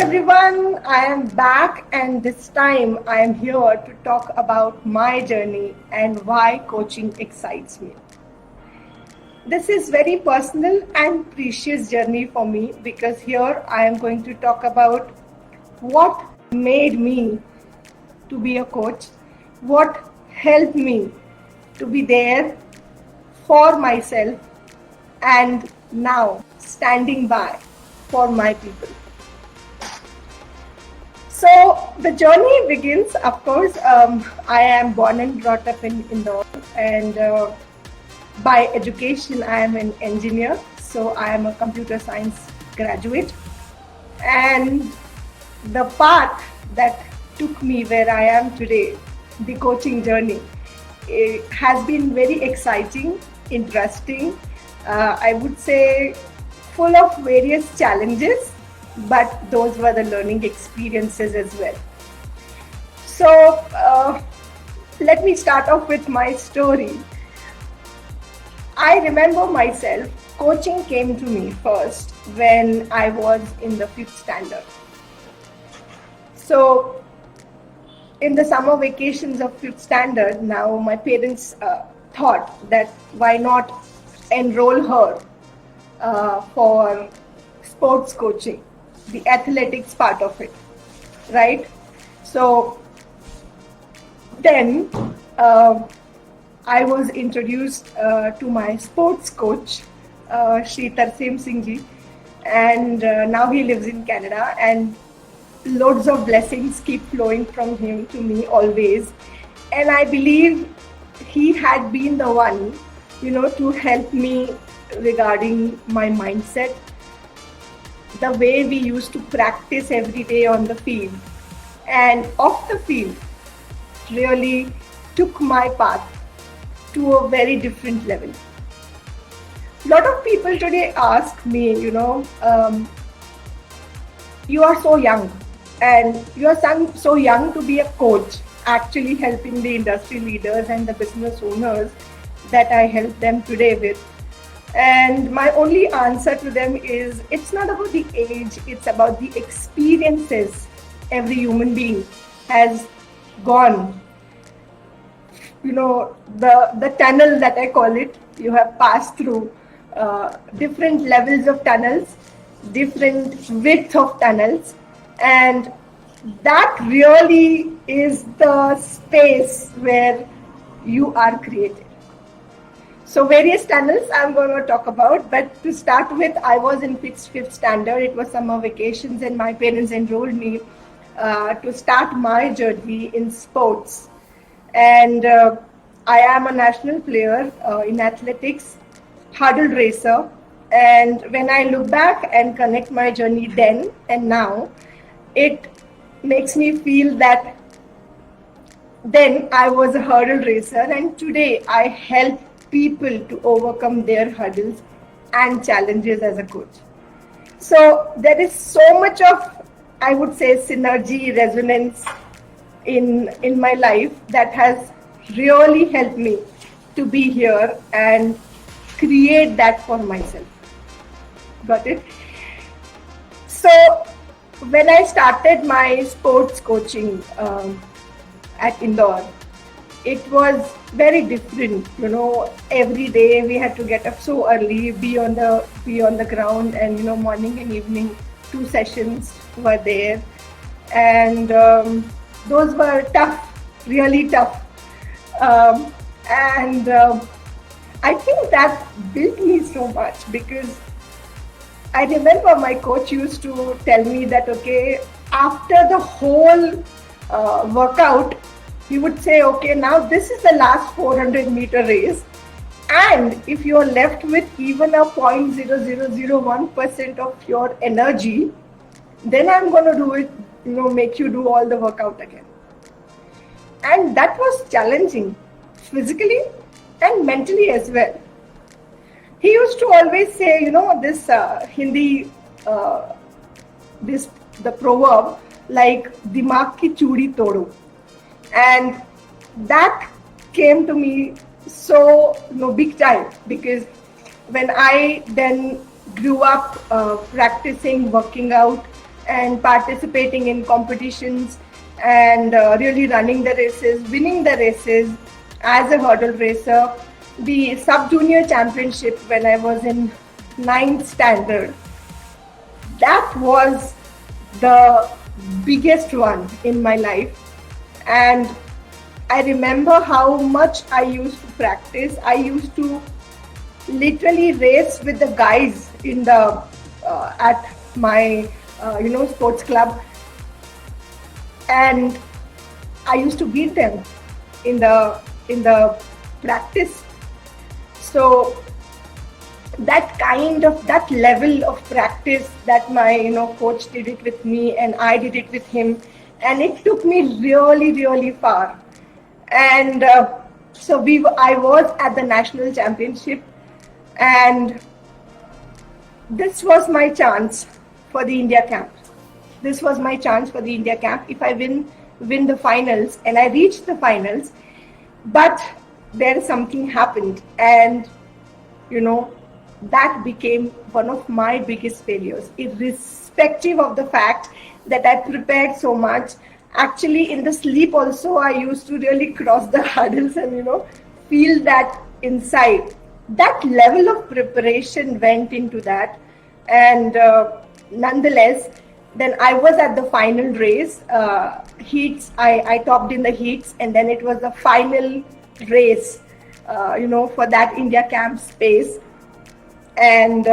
everyone, I am back and this time I am here to talk about my journey and why coaching excites me. This is very personal and precious journey for me because here I am going to talk about what made me to be a coach, what helped me to be there for myself and now standing by for my people. So the journey begins, of course, I am born and brought up in Indore and by education I am an engineer. So I am a computer science graduate and the path that took me where I am today, the coaching journey, it has been very exciting, interesting, I would say full of various challenges, but those were the learning experiences as well. So let me start off with my story. I remember myself, coaching came to me first when I was in the 5th standard. So in the summer vacations of 5th standard, now my parents thought that why not enroll her for sports coaching, the athletics part of it, right? So then I was introduced to my sports coach, Shri Tarsim Singh ji, and now he lives in Canada, and loads of blessings keep flowing from him to me always. And I believe he had been the one, to help me regarding my mindset, the way we used to practice every day on the field and off the field really took my path to a very different level. A lot of people today ask me, you are so young and you are so young to be a coach, actually helping the industry leaders and the business owners that I help them today with. And my only answer to them is, it's not about the age, it's about the experiences every human being has gone. The tunnel that I call it, you have passed through different levels of tunnels, different width of tunnels, and that really is the space where you are created. So various tunnels I'm going to talk about, but to start with, I was in 5th standard. It was summer vacations and my parents enrolled me to start my journey in sports. And I am a national player in athletics, hurdle racer. And when I look back and connect my journey then and now, it makes me feel that then I was a hurdle racer and today I help people to overcome their hurdles and challenges as a coach. So there is so much of, I would say, synergy, resonance in my life that has really helped me to be here and create that for myself. Got it? So when I started my sports coaching at Indore, it was very different. Every day we had to get up so early, be on the ground, and morning and evening 2 sessions were there, and those were tough, really tough, and I think that built me so much because I remember my coach used to tell me that, okay, after the whole workout, he would say, okay, now this is the last 400-meter race. And if you're left with even a 0.0001% of your energy, then I'm going to do it, make you do all the workout again. And that was challenging physically and mentally as well. He used to always say, this Hindi, the proverb, like, dimag ki chudi todo. And that came to me so big time because when I then grew up practicing, working out, and participating in competitions and really running the races, winning the races as a hurdle racer. The sub-junior championship when I was in ninth standard, that was the biggest one in my life. And I remember how much I used to practice. I used to literally race with the guys in the at my sports club, and I used to beat them in the practice. So that level of practice that my coach did it with me and I did it with him, and it took me really far. And I was at the national championship, and this was my chance for the India camp. This was my chance for the India camp. If I win the finals, and I reached the finals, but then something happened, and that became one of my biggest failures, irrespective of the fact that I prepared so much. Actually, in the sleep also, I used to really cross the hurdles and feel that inside. That level of preparation went into that, and nonetheless, then I was at the final race, heats. I topped in the heats, and then it was the final race, for that India camp space, and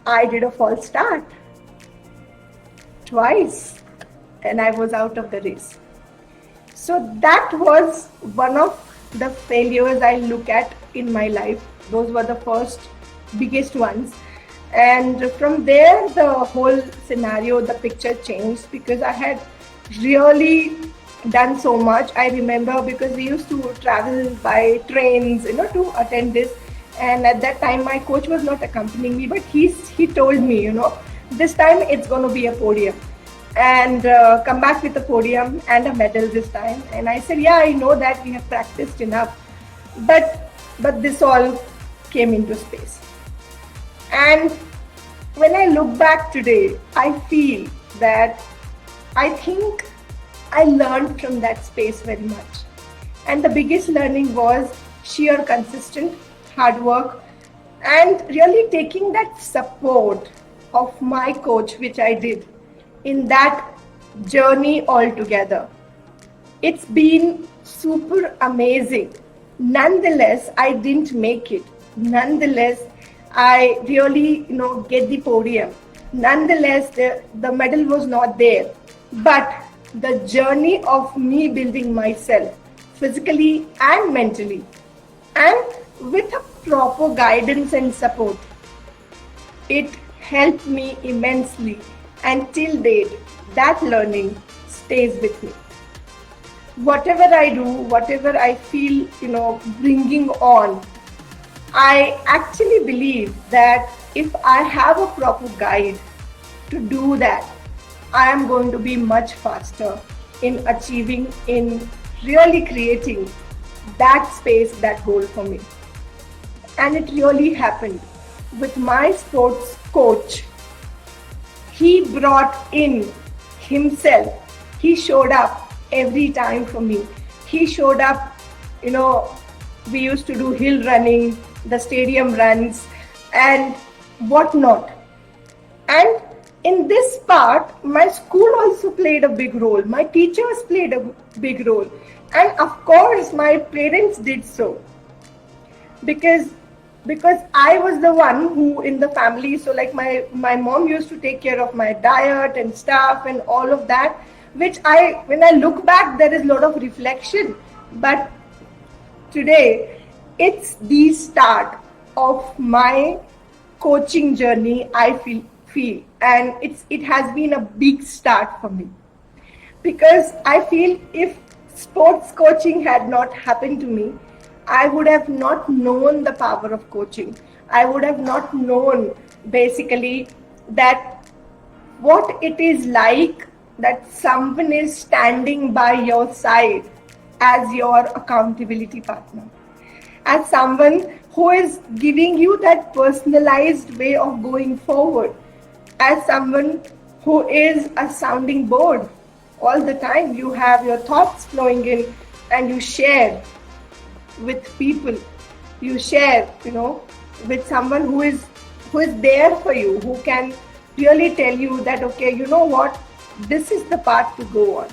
I did a false start twice, and I was out of the race. So that was one of the failures I look at in my life. Those were the first biggest ones. And from there, the whole scenario, the picture changed, because I had really done so much. I remember, because we used to travel by trains, to attend this. And at that time, my coach was not accompanying me, but he told me, this time it's going to be a podium, and come back with a podium and a medal this time. And I said, yeah, I know that we have practiced enough, but this all came into space. And when I look back today, I feel that I think I learned from that space very much. And the biggest learning was sheer consistent hard work, and really taking that support of my coach, which I did in that journey altogether. It's been super amazing. Nonetheless, I didn't make it. Nonetheless, I really, get the podium. Nonetheless, the medal was not there. But the journey of me building myself physically and mentally, and with a proper guidance and support, it helped me immensely. And till date, that learning stays with me. Whatever I do, whatever I feel, bringing on, I actually believe that if I have a proper guide to do that, I am going to be much faster in achieving, in really creating that space, that goal for me. And it really happened with my sports coach. He brought in himself. He showed up every time for me. He showed up, we used to do hill running, the stadium runs, and whatnot. And in this part, my school also played a big role. My teachers played a big role. And of course, my parents did so. Because I was the one who in the family, so like my mom used to take care of my diet and stuff and all of that, which when I look back, there is a lot of reflection. But today, it's the start of my coaching journey, I feel, and it has been a big start for me, because I feel if sports coaching had not happened to me, I would have not known the power of coaching. I would have not known basically that what it is like, that someone is standing by your side as your accountability partner, as someone who is giving you that personalized way of going forward, as someone who is a sounding board all the time. You have your thoughts flowing in and you share with people. You share, with someone who is there for you, who can really tell you that, okay, you know what, this is the path to go on.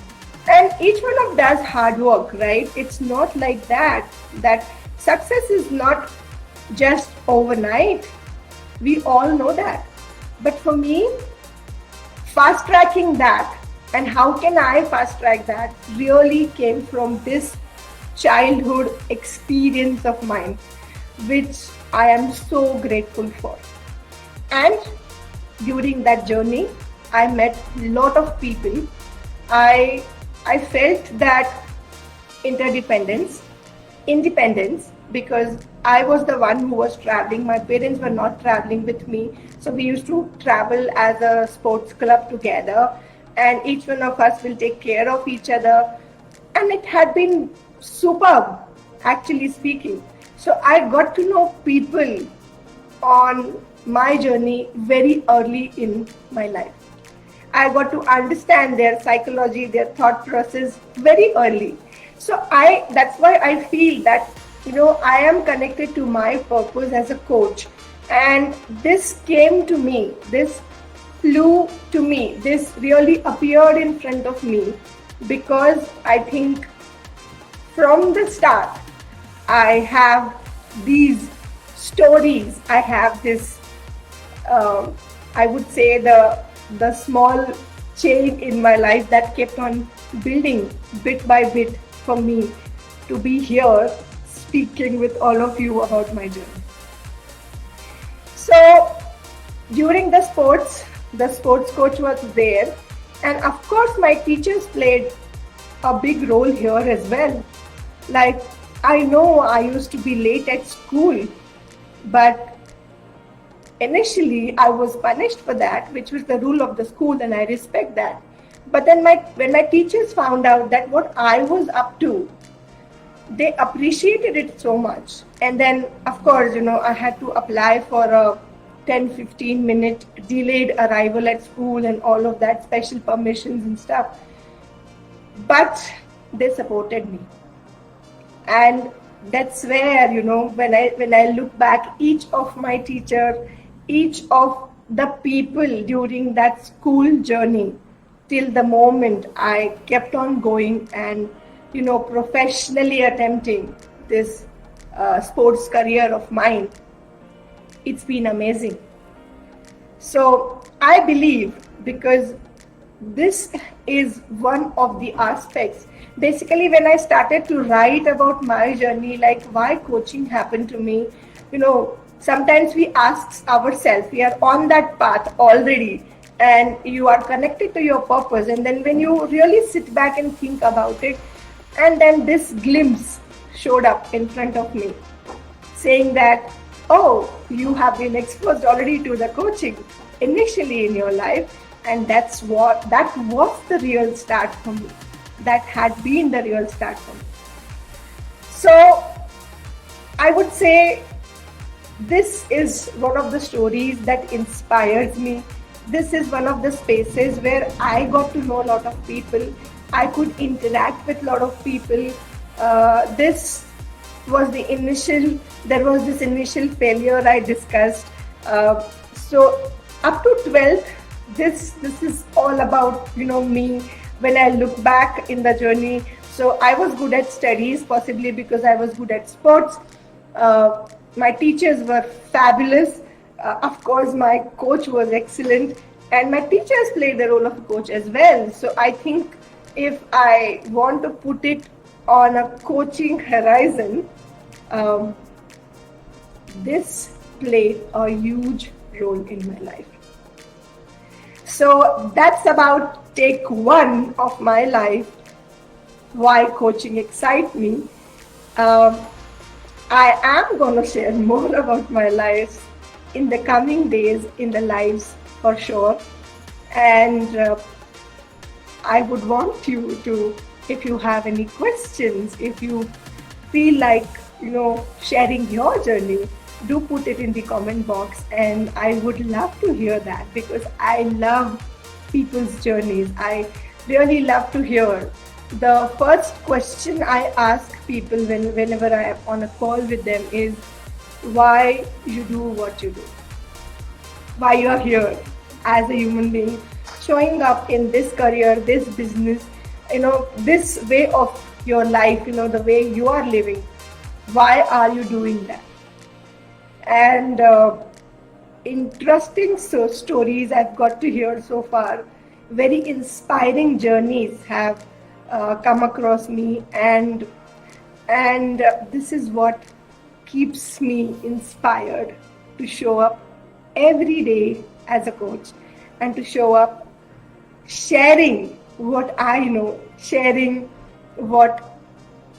And each one of does hard work, right? It's not like that success is not just overnight. We all know that. But for me, fast tracking that, and how can I fast track that, really came from this childhood experience of mine, which I am so grateful for. And during that journey, I met a lot of people. I felt that independence, because I was the one who was traveling. My parents were not traveling with me. So we used to travel as a sports club together, and each one of us will take care of each other. And it had been superb, actually speaking. So I got to know people on my journey very early in my life. I got to understand their psychology, their thought process very early. So that's why I feel that, I am connected to my purpose as a coach. And this came to me, this flew to me, this really appeared in front of me, because I think from the start, I have these stories. I have this, I would say, the small chain in my life that kept on building bit by bit for me to be here speaking with all of you about my journey. So during the sports coach was there, and of course my teachers played a big role here as well. Like, I know I used to be late at school, but initially I was punished for that, which was the rule of the school, and I respect that. But then when my teachers found out that what I was up to, they appreciated it so much. And then, of course, I had to apply for a 10-15 minute delayed arrival at school and all of that, special permissions and stuff. But they supported me. And that's where, when I look back, each of my teacher, each of the people during that school journey, till the moment I kept on going and, professionally attempting this sports career of mine, it's been amazing. So I believe, because this is one of the aspects. Basically, when I started to write about my journey, like why coaching happened to me, sometimes we ask ourselves, we are on that path already, and you are connected to your purpose. And then when you really sit back and think about it, and then this glimpse showed up in front of me, saying that, oh, you have been exposed already to the coaching initially in your life. And that was the real start for me. That had been the real start for me. So I would say this is one of the stories that inspires me. This is one of the spaces where I got to know a lot of people. I could interact with a lot of people. There was this initial failure I discussed. So up to 12th, this is all about, me when I look back in the journey. So I was good at studies, possibly because I was good at sports. My teachers were fabulous. Of course, my coach was excellent, and my teachers played the role of a coach as well. So I think if I want to put it on a coaching horizon, this played a huge role in my life. So that's about take one of my life, why coaching excites me. I am going to share more about my life in the coming days, in the lives for sure. And I would want you to, if you have any questions, if you feel like, sharing your journey, do put it in the comment box, and I would love to hear that, because I love people's journeys. I really love to hear. The first question I ask people whenever I am on a call with them is why you do what you do, why you are here as a human being, showing up in this career, this business, this way of your life, the way you are living. Why are you doing that? And interesting stories I've got to hear so far. Very inspiring journeys have come across me, and this is what keeps me inspired to show up every day as a coach and to show up sharing what I know, sharing what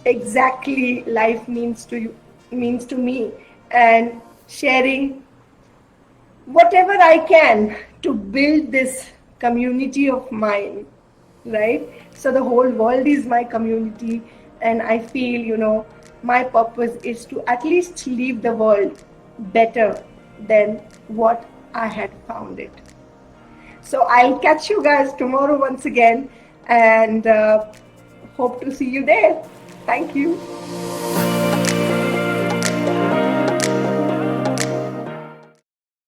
exactly life means to me, and sharing whatever I can to build this community of mine, right? So the whole world is my community, and I feel, my purpose is to at least leave the world better than what I had found it. So I'll catch you guys tomorrow once again, and hope to see you there. Thank you.